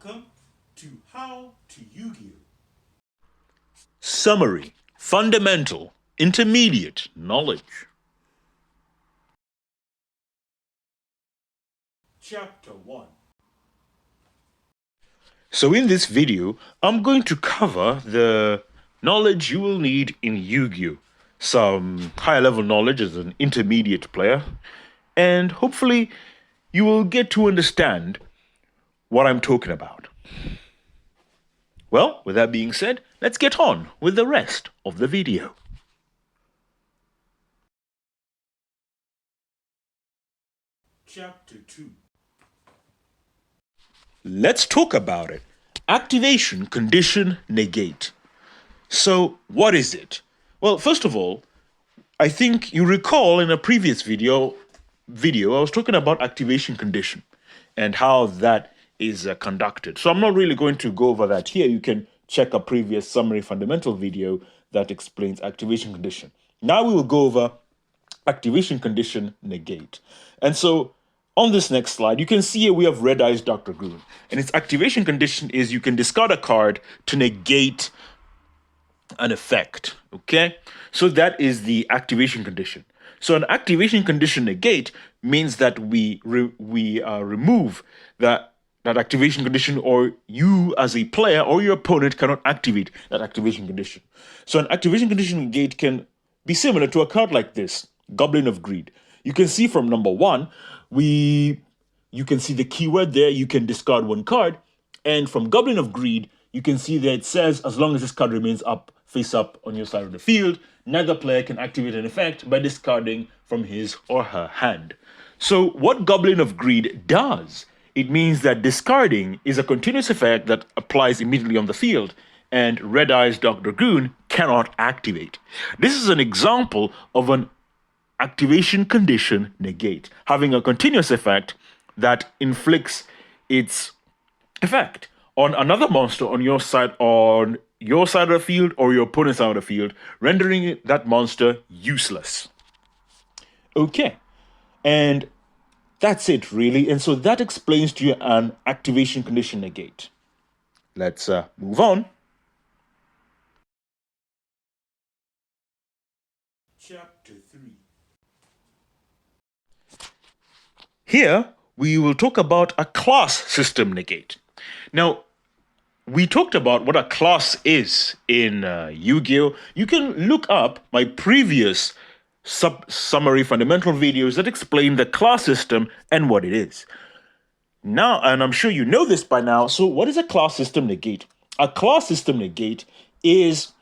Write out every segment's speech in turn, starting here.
Welcome to How to Yu-Gi-Oh! Summary, fundamental, intermediate knowledge. Chapter 1. So in this video, I'm going to cover the knowledge you will need in Yu-Gi-Oh! Some higher level knowledge as an intermediate player, and hopefully you will get to understand what I'm talking about. Well, with that being said, let's get on with the rest of the video. Chapter 2. Let's talk about it. Activation condition negate. So what is it? Well, first of all, I think you recall in a previous video I was talking about activation condition and how that is conducted. So I'm not really going to go over that here. You can check a previous summary fundamental video that explains activation condition. Now we will go over activation condition negate. And so on this next slide, you can see here we have Red Eyes Dr. Goon. And its activation condition is you can discard a card to negate an effect. Okay? So that is the activation condition. So an activation condition negate means that we remove that activation condition, or you as a player or your opponent cannot activate that activation condition. So an activation condition negate can be similar to a card like this, Goblin of Greed. You can see from number 1, you can see the keyword there, you can discard one card, and from Goblin of Greed, you can see that it says as long as this card remains up, face up on your side of the field, neither player can activate an effect by discarding from his or her hand. So what Goblin of Greed does, it means that discarding is a continuous effect that applies immediately on the field, and Red Eyes Dr. Goon cannot activate. This is an example of an activation condition negate, having a continuous effect that inflicts its effect on another monster on your side of the field or your opponent's side of the field, rendering that monster useless. Okay, and that's it really, and so that explains to you an activation condition negate. Let's move on. Chapter 3. Here, we will talk about a class system negate. Now, we talked about what a class is in Yu-Gi-Oh! You can look up my previous summary fundamental videos that explain the class system and what it is. Now, and I'm sure you know this by now, so what is a class system negate? A class system negate is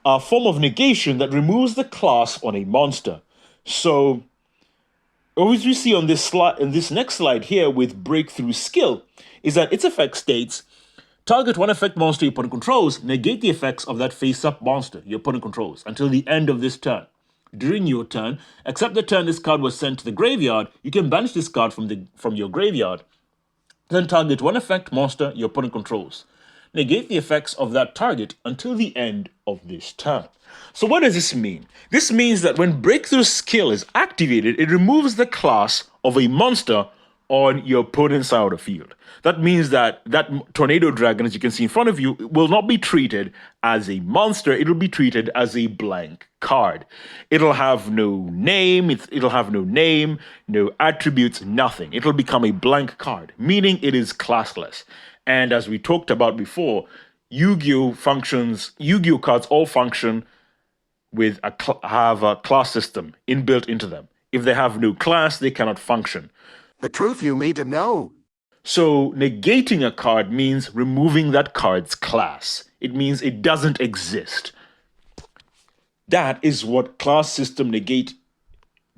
a form of negation that removes the class on a monster. So, as we see on this slide, in this next slide here with Breakthrough Skill, is that its effect states, target one effect monster your opponent controls, negate the effects of that face-up monster your opponent controls until the end of this turn. During your turn, except the turn this card was sent to the graveyard, you can banish this card from your graveyard. Then target one effect monster your opponent controls. Negate the effects of that target until the end of this turn. So what does this mean? This means that when Breakthrough Skill is activated, it removes the class of a monster on your opponent's side of the field. That means that Tornado Dragon, as you can see in front of you, will not be treated as a monster. It'll be treated as a blank card. It'll have no name, it'll have no name, no attributes, nothing. It'll become a blank card, meaning it is classless. And as we talked about before, Yu-Gi-Oh! Cards all function with have a class system inbuilt into them. If they have no class, they cannot function. The truth you need to know. So negating a card means removing that card's class. It means it doesn't exist. That is what class system negate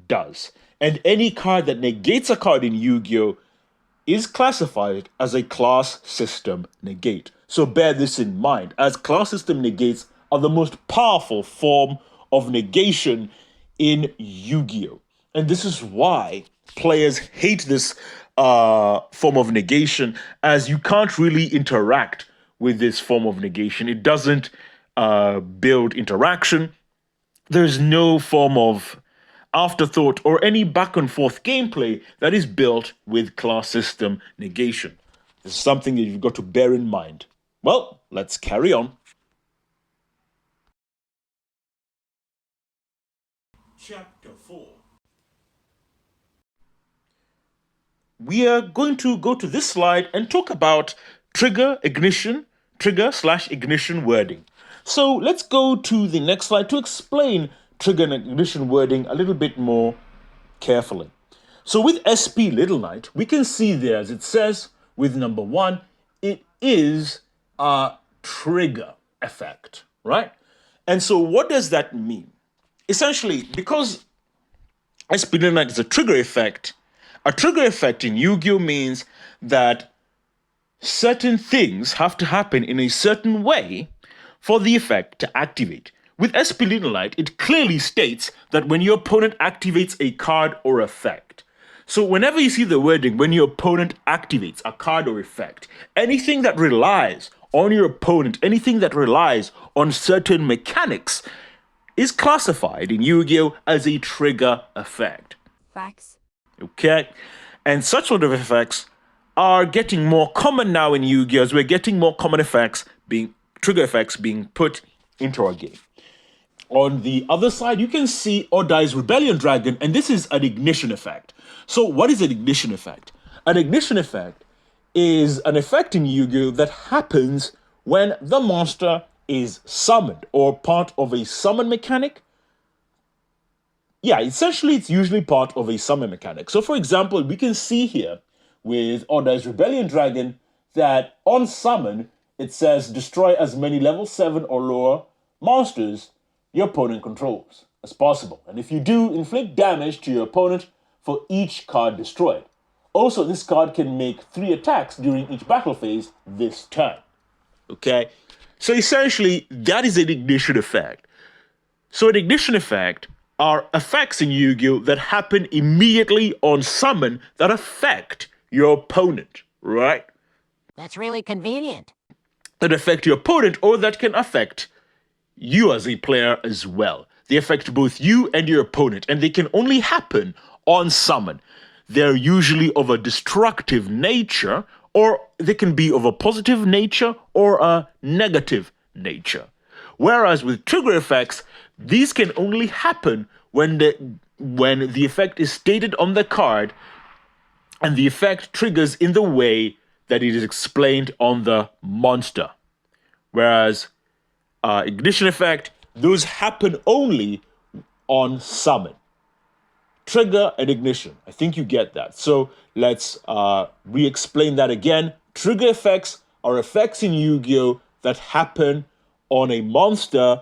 does. And any card that negates a card in Yu-Gi-Oh! Is classified as a class system negate. So bear this in mind, as class system negates are the most powerful form of negation in Yu-Gi-Oh! And this is why players hate this form of negation, as you can't really interact with this form of negation. It doesn't build interaction. There's no form of afterthought or any back and forth gameplay that is built with class system negation. This is something that you've got to bear in mind. Well, let's carry on. Chapter 4. We are going to go to this slide and talk about trigger slash ignition wording. So let's go to the next slide to explain trigger and ignition wording a little bit more carefully. So with SP little knight, we can see there, as it says with number 1, it is a trigger effect, right? And so what does that mean? Essentially, because SP little knight is a trigger effect in Yu-Gi-Oh means that certain things have to happen in a certain way for the effect to activate. With SP little knight, it clearly states that when your opponent activates a card or effect. So whenever you see the wording, when your opponent activates a card or effect, anything that relies on your opponent, anything that relies on certain mechanics is classified in Yu-Gi-Oh as a trigger effect. Facts. Okay? And such sort of effects are getting more common now in Yu-Gi-Oh! As we're getting more common effects trigger effects being put into our game. On the other side, you can see Odai's Rebellion Dragon, and this is an ignition effect. So what is an ignition effect? An ignition effect is an effect in Yu-Gi-Oh! That happens when the monster is summoned or part of a summon mechanic. Yeah, essentially it's usually part of a summon mechanic. So for example, we can see here with Odai's Rebellion Dragon that on summon, it says destroy as many level 7 or lower monsters your opponent controls as possible. And if you do, inflict damage to your opponent for each card destroyed. Also, this card can make 3 attacks during each battle phase this turn. Okay? So essentially, that is an ignition effect. So an ignition effect are effects in Yu-Gi-Oh! That happen immediately on summon that affect your opponent, right? That's really convenient. That affect your opponent or that can affect you as a player as well. They affect both you and your opponent, and they can only happen on summon. They're usually of a destructive nature, or they can be of a positive nature or a negative nature. Whereas with trigger effects, these can only happen when the effect is stated on the card and the effect triggers in the way that it is explained on the monster. Whereas ignition effect, those happen only on summon. Trigger and ignition. I think you get that. So let's re-explain that again. Trigger effects are effects in Yu-Gi-Oh! That happen on a monster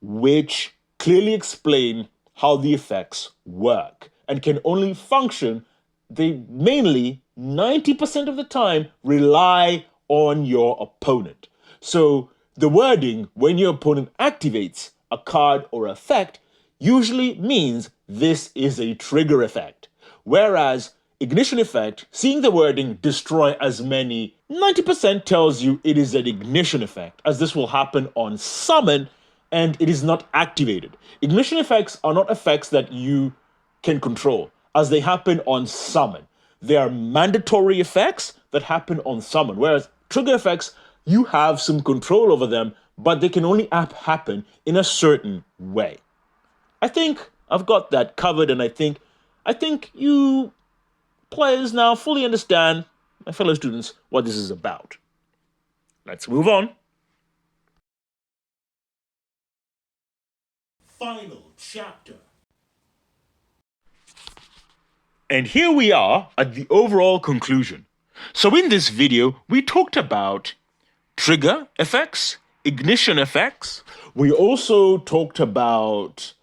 which clearly explain how the effects work and can only function. They mainly, 90% of the time, rely on your opponent. So the wording, when your opponent activates a card or effect, usually means this is a trigger effect. Whereas ignition effect, seeing the wording destroy as many, 90% tells you it is an ignition effect, as this will happen on summon and it is not activated. Ignition effects are not effects that you can control, as they happen on summon. They are mandatory effects that happen on summon, whereas trigger effects, you have some control over them, but they can only happen in a certain way. I think I've got that covered, and I think you players now fully understand, my fellow students, what this is about. Let's move on. Final chapter. And here we are at the overall conclusion. So in this video, we talked about trigger effects, ignition effects. We also talked about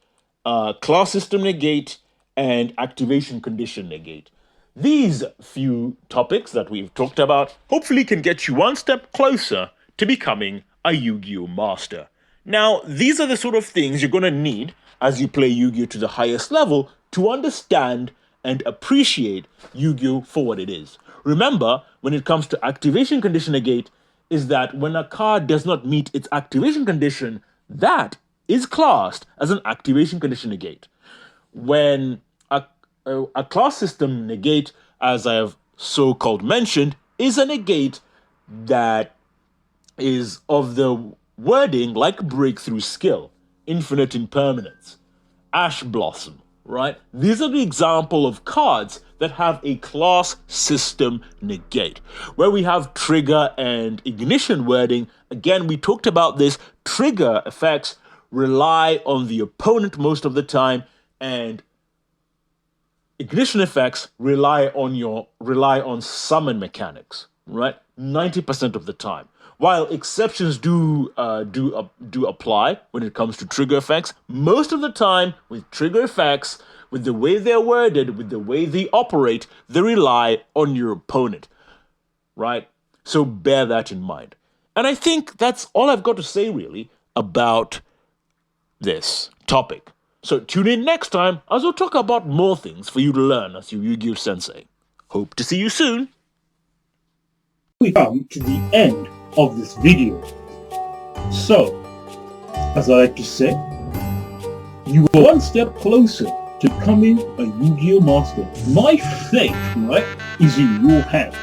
class system negate and activation condition negate. These few topics that we've talked about hopefully can get you one step closer to becoming a Yu-Gi-Oh! Master. Now, these are the sort of things you're going to need as you play Yu-Gi-Oh! To the highest level to understand and appreciate Yu-Gi-Oh! For what it is. Remember, when it comes to activation condition negate, is that when a card does not meet its activation condition, that is classed as an activation condition negate. When a class system negate, as I have so-called mentioned, is a negate that is of the wording like breakthrough skill, infinite impermanence, ash blossom, right? These are the example of cards that have a class system negate. Where we have trigger and ignition wording, again, we talked about this. Trigger effects rely on the opponent most of the time, and ignition effects rely on summon mechanics, right? 90% of the time. While exceptions do apply when it comes to trigger effects, most of the time with trigger effects, with the way they're worded, with the way they operate, they rely on your opponent, right? So bear that in mind. And I think that's all I've got to say really about this topic. So tune in next time as we'll talk about more things for you to learn as your Yu-Gi-Oh! Sensei. Hope to see you soon. We come to the end of this video. So, as I like to say, you are one step closer to becoming a Yu-Gi-Oh! Master. My fate, right, is in your hands.